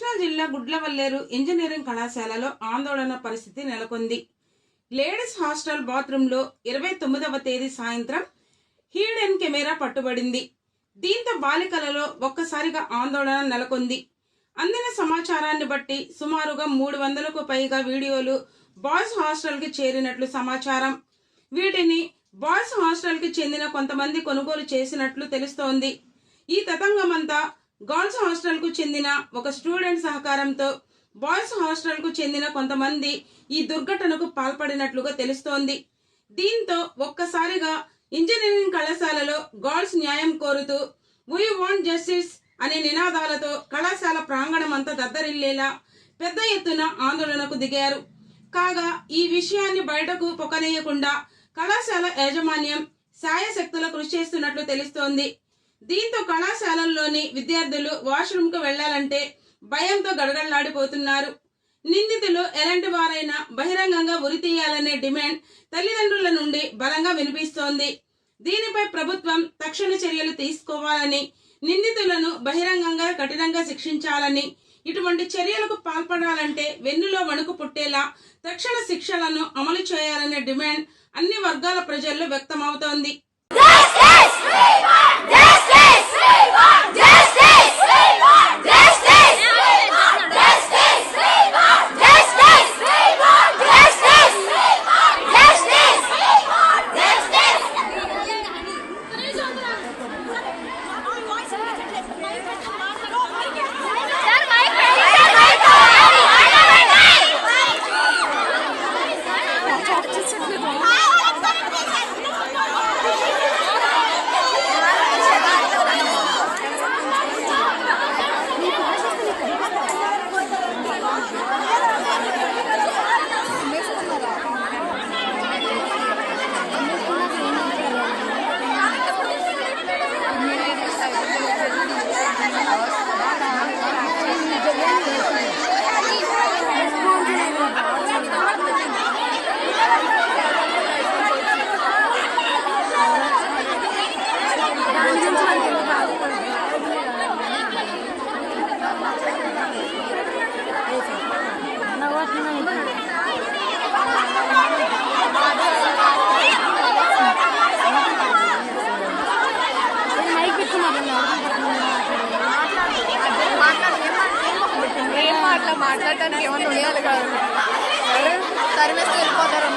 కృష్ణా జిల్లా గుడ్లవల్లేరు ఇంజనీరింగ్ కళాశాలలో ఆందోళన పరిస్థితి నెలకొంది. లేడీస్ హాస్టల్ బాత్రూంలో 29వ తేదీ సాయంత్రం హిడెన్ కెమెరా పట్టుబడింది. దీంతో బాలికలలో ఒక్కసారిగా ఆందోళన నెలకొంది. అందిన సమాచారాన్ని బట్టి సుమారుగా 300కు పైగా వీడియోలు బాయ్స్ హాస్టల్కి చేరినట్లు సమాచారం. వీటిని బాయ్స్ హాస్టల్కి చెందిన కొంతమంది కొనుగోలు చేసినట్లు తెలుస్తోంది. ఈ తతంగమంతా గర్ల్స్ హాస్టల్కు చెందిన ఒక స్టూడెంట్ సహకారంతో బాయ్స్ హాస్టల్కు చెందిన కొంతమంది ఈ దుర్ఘటనకు పాల్పడినట్లుగా తెలుస్తోంది. దీంతో ఒక్కసారిగా ఇంజనీరింగ్ కళాశాలలో గర్ల్స్ న్యాయం కోరుతూ వీ వాంట్ జస్టిస్ అనే నినాదాలతో కళాశాల ప్రాంగణం అంతా దద్దరిల్లేలా పెద్ద ఎత్తున ఆందోళనకు దిగారు. కాగా ఈ విషయాన్ని బయటకు పొక్కనేయకుండా కళాశాల యాజమాన్యం శాయశక్తుల కృషి చేస్తున్నట్లు తెలుస్తోంది. దీంతో కళాశాలల్లోని విద్యార్థులు వాష్రూమ్కు వెళ్లాలంటే భయంతో గడగడలాడిపోతున్నారు. నిందితులు ఎలాంటి వారైనా బహిరంగంగా ఉరితీయాలనే డిమాండ్ తల్లిదండ్రుల నుండి బలంగా వినిపిస్తోంది. దీనిపై ప్రభుత్వం తక్షణ చర్యలు తీసుకోవాలని, నిందితులను బహిరంగంగా కఠినంగా శిక్షించాలని, ఇటువంటి చర్యలకు పాల్పడాలంటే వెన్నులో వణుకు పుట్టేలా తక్షణ శిక్షలను అమలు చేయాలనే డిమాండ్ అన్ని వర్గాల ప్రజల్లో వ్యక్తమవుతోంది. మాట్లాడటానికి ఏమన్నా ఉండాలి కాదు, తరిమేస్తే వెళ్ళిపోతారు.